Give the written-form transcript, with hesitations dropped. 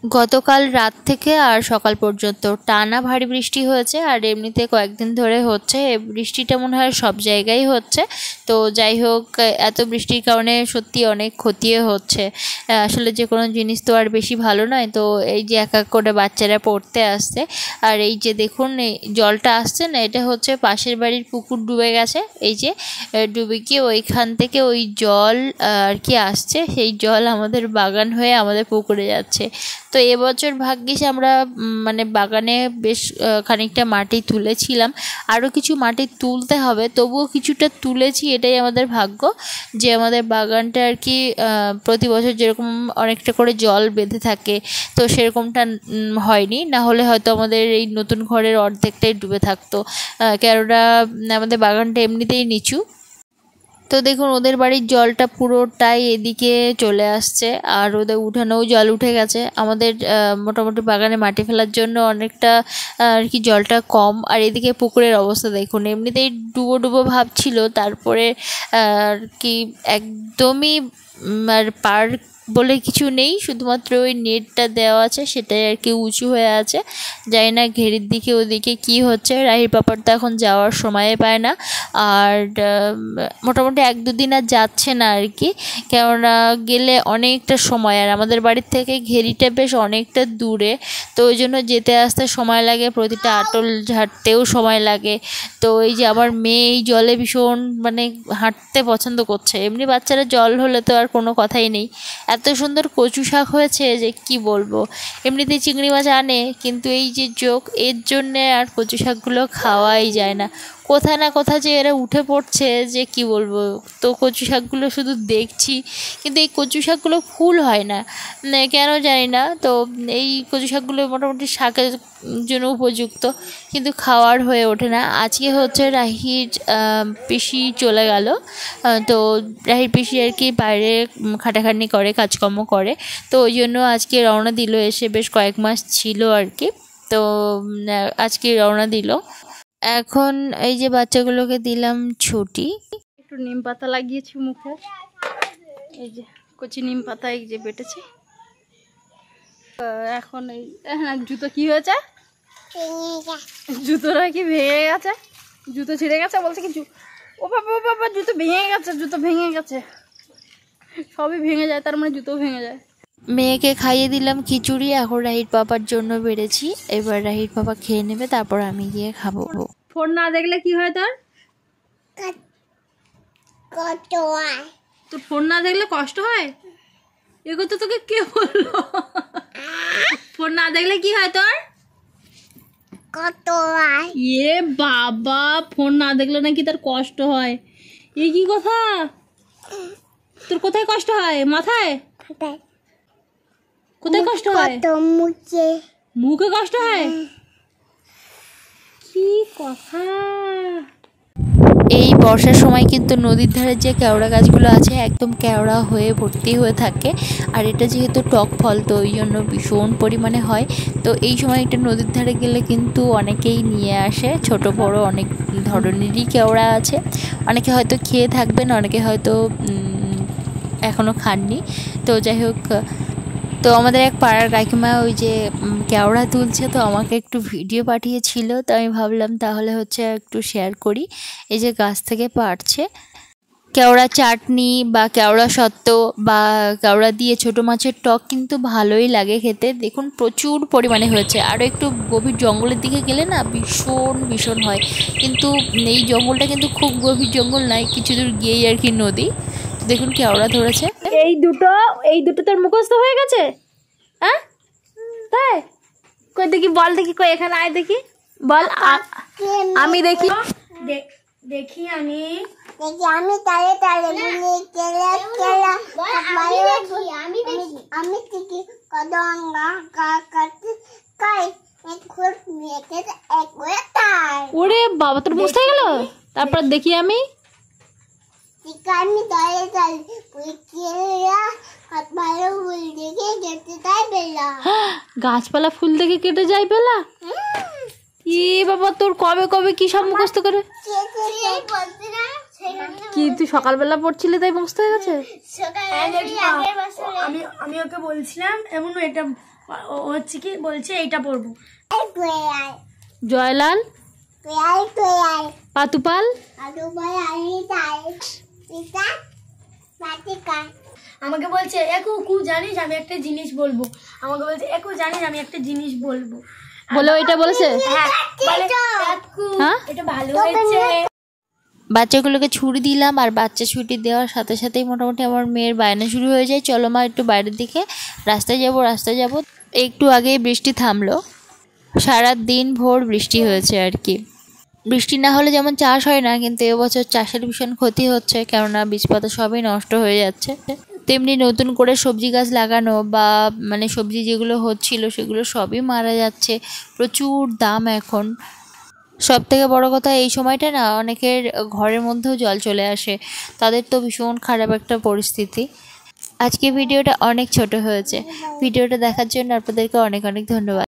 গতকাল রাত থেকে আর সকাল পর্যন্ত টানা ভারী বৃষ্টি হয়েছে, আর এমনিতে কয়েকদিন ধরে হচ্ছে। বৃষ্টিটা মনে হয় সব জায়গায় হচ্ছে। তো যাই হোক, এত বৃষ্টির কারণে সত্যি অনেক ক্ষতিও হচ্ছে। আসলে যে কোনো জিনিস তো আর বেশি ভালো নয়। তো এই যে এক এক করে বাচ্চারা পড়তে আসছে, আর এই যে দেখুন এই জলটা আসছে না, এটা হচ্ছে পাশের বাড়ির পুকুর ডুবে গেছে। এই যে ডুবে গিয়ে ওইখান থেকে ওই জল আর কি আসছে, সেই জল আমাদের বাগান হয়ে আমাদের পুকুরে যাচ্ছে। তো এবছর ভাগ্যিস আমরা মানে বাগানে বেশ খানিকটা মাটি তুলেছিলাম, আরও কিছু মাটি তুলতে হবে, তবুও কিছুটা তুলেছি। এটাই আমাদের ভাগ্য যে আমাদের বাগানটা আর কি প্রতি বছর যেরকম অনেকটা করে জল বেঁধে থাকে, তো সেরকমটা হয়নি। না হলে হয়তো আমাদের এই নতুন ঘরের অর্ধেকটাই ডুবে থাকতো, কেননা আমাদের বাগানটা এমনিতেই নিচু। তো দেখুন ওদের বাড়ির জলটা পুরোটাই এদিকে চলে আসছে, আর ওদের উঠানেও জল উঠে গেছে। আমাদের মোটামুটি বাগানে মাটি ফেলার জন্য অনেকটা আর কি জলটা কম। আর এদিকে পুকুরের অবস্থা দেখুন, এমনিতেই ডুবো ডুবো ভাব ছিল, তারপরে আর কি একদমই আর পার্ক বলে কিছু নেই, শুধুমাত্র ওই নেটটা দেওয়া আছে, সেটাই আর কি উঁচু হয়ে আছে। জানি না ঘেরির দিকে ওদিকে কি হচ্ছে। রাহির পাপার তো এখন যাওয়ার সময় পায় না, আর মোটামুটি 1-2 দিন আর যাচ্ছে না আর কি, কেননা গেলে অনেকটা সময়, আর আমাদের বাড়ির থেকে ঘেরিটা বেশ অনেকটা দূরে, তো ওই জন্য যেতে আসতে সময় লাগে, প্রতিটা আটল ঝাড়তেও সময় লাগে। তো এই যে আমার মেয়ে এই জলে ভীষণ মানে হাঁটতে পছন্দ করছে। এমনি বাচ্চারা জল হলে তো আর কোনো কথাই নেই। এত সুন্দর কচু শাক হয়েছে যে কি বলবো। এমনিতেই চিংড়ি মাছ আনে, কিন্তু এই যে যোগ এর জন্যে আর কচু শাকগুলো খাওয়াই যায় না। কোথা না কোথা যে এরা উঠে পড়ছে যে কি বলবো। তো কচু শাকগুলো শুধু দেখছি, কিন্তু এই কচু শাকগুলো ফুল হয় না, কেন জানি না। তো এই কচু শাকগুলো মোটামুটি শাকের জন্য উপযুক্ত, কিন্তু খাওয়ার হয়ে ওঠে না। আজকে হচ্ছে রাহির পিসি চলে গেল, তো রাহির পিসি আর কি বাইরে খাটাখাটনি করে, কাজকর্ম করে, তো ওই জন্য আজকে রওনা দিল। এসে বেশ কয়েক মাস ছিল আর কি, তো আজকে রওনা দিল। এখন এই যে বাচ্চাগুলোকে দিলাম ছুটি। একটু নিম পাতা লাগিয়েছি মুখে, এই যে কচি নিম পাতা এই যে বেটেছি। এখন এই জুতো কি হয়েছে, জুতোটা কি ভেঙে গেছে, জুতো ছিঁড়ে গেছে বলছে কি, ও বাবা ও বাবা জুতো ভেঙে গেছে, জুতো ভেঙে গেছে। সবই ভেঙে যায়, তার মানে জুতো ভেঙে যায়। মেয়েকে খাইয়ে দিলাম খিচুড়ি, এখন রাহির পাপার জন্য বেড়েছি। এবার রাহির পাপা খেয়ে নেবে, তারপর আমি গিয়ে খাবো। ফোন না দেখলে কি হয় তোর? তোর ফোন না দেখলে কষ্ট হয়? এগো তো তোকে কে বললো? ফোন না দেখলে কি হয় তোর? এ বাবা, ফোন না দেখলে নাকি তার কষ্ট হয়? এ কি কথা? তোর কোথায় কষ্ট হয়? মাথায়? কোথায় কষ্ট হয়? মুখে কষ্ট হয়? কি কথা! এই বর্ষার সময় কিন্তু নদীর ধারে যে কেওড়া গাছগুলো আছে একদম কেওড়া হয়ে ভর্তি হয়ে থাকে, আর এটা যেহেতু টক ফল, তো ওই জন্য ভীষণ পরিমাণে হয়। তো এই সময় এটা নদীর ধারে গেলে কিন্তু অনেকেই নিয়ে আসে, ছোট বড় অনেক ধরনেরই কেওড়া আছে। অনেকে হয়তো খেয়ে থাকবেন, অনেকে হয়তো এখনও খাননি। তো যাই হোক, তো আমাদের এক পাড়ার কাকিমা ওই যে কেওড়া তুলছে, তো আমাকে একটু ভিডিও পাঠিয়েছিল, তো আমি ভাবলাম তাহলে হচ্ছে একটু শেয়ার করি। এই যে গাছ থেকে পাড়ছে কেওড়া চাটনি বা কেওড়া সত্ত্ব বা কেওড়া দিয়ে ছোটো মাছের টক কিন্তু ভালোই লাগে খেতে। দেখুন প্রচুর পরিমাণে হয়েছে, আরও একটু গভীর জঙ্গলের দিকে গেলে না ভীষণ ভীষণ হয়, কিন্তু এই জঙ্গলটা কিন্তু খুব গভীর জঙ্গল নয়, কিছু দূর গিয়েই আর কি নদী। দেখুন কেওড়া ধরেছে। এই দুটো তোর মুখস্থ হয়ে গেছে? হ্যাঁ তাই? কই দেখি, বল দেখি, কই এখানে আয় দেখি, বল। আমি দেখি, দেখি আমি তালে তালে বুনি কেলা কেলা আমি দেখি কদঙ্গা কাকাতে কাই এক খুর মেকে এক ওটাই। ওরে বাবা, তোর মুখস্থ হয়ে গেল? তারপর দেখি আমি আমি তালে তালে বুনি কেলা হাত ভালো ফুল দেখে যেতে তাই বেলা। গাছপালা ফুল দেখে কেটে যায় বেলা? এ বাবা, তোর কবে কবে কি সব মুখস্থ করে? কি তুই সকালবেলা পড়ছিলি তাই মুখস্থ হয়ে গেছে? আমি ওকে বলছিলাম এমন এটা ও হচ্ছে কি বলছে এইটা পড়বো। কোয়াল জয়লাল কোয়াল কোয়াল পাতুপাল আলু বই আলি তাই পিতা পাতিকা। আমাকে বলছে একু কু জানিস আমি একটা জিনিস বলবো, আমাকে বলছে একু জানিস আমি একটা জিনিস বলবো। বলে ওইটা বলেছে? হ্যাঁ বলে একু এটা ভালো হয়েছে। বাচ্চাগুলোকে ছুটি দিলাম, আর বাচ্চা ছুটি দেওয়ার সাথে সাথেই মোটামুটি আমার মেয়ের বায়না শুরু হয়ে যায়, চলো মা একটু বাইরের দিকে, রাস্তায় যাব। একটু আগেই বৃষ্টি থামলো, সারা দিন ভোর বৃষ্টি হয়েছে আর কি। বৃষ্টি না হলে যেমন চাষ হয় না, কিন্তু এবছর চাষের ভীষণ ক্ষতি হচ্ছে, কেননা বীজপাতা সবই নষ্ট হয়ে যাচ্ছে। তেমনি নতুন করে সবজি গাছ লাগানো বা মানে সবজি যেগুলো হচ্ছিল সেগুলো সবই মারা যাচ্ছে, প্রচুর দাম এখন। সব থেকে বড় কথা এই সময়টা না অনেকের ঘরের মধ্যেও জল চলে আসে, তাদের তো ভীষণ খারাপ একটা পরিস্থিতি। আজকে ভিডিওটা অনেক ছোট হয়েছে, ভিডিওটা দেখার জন্য আপনাদেরকে অনেক অনেক ধন্যবাদ।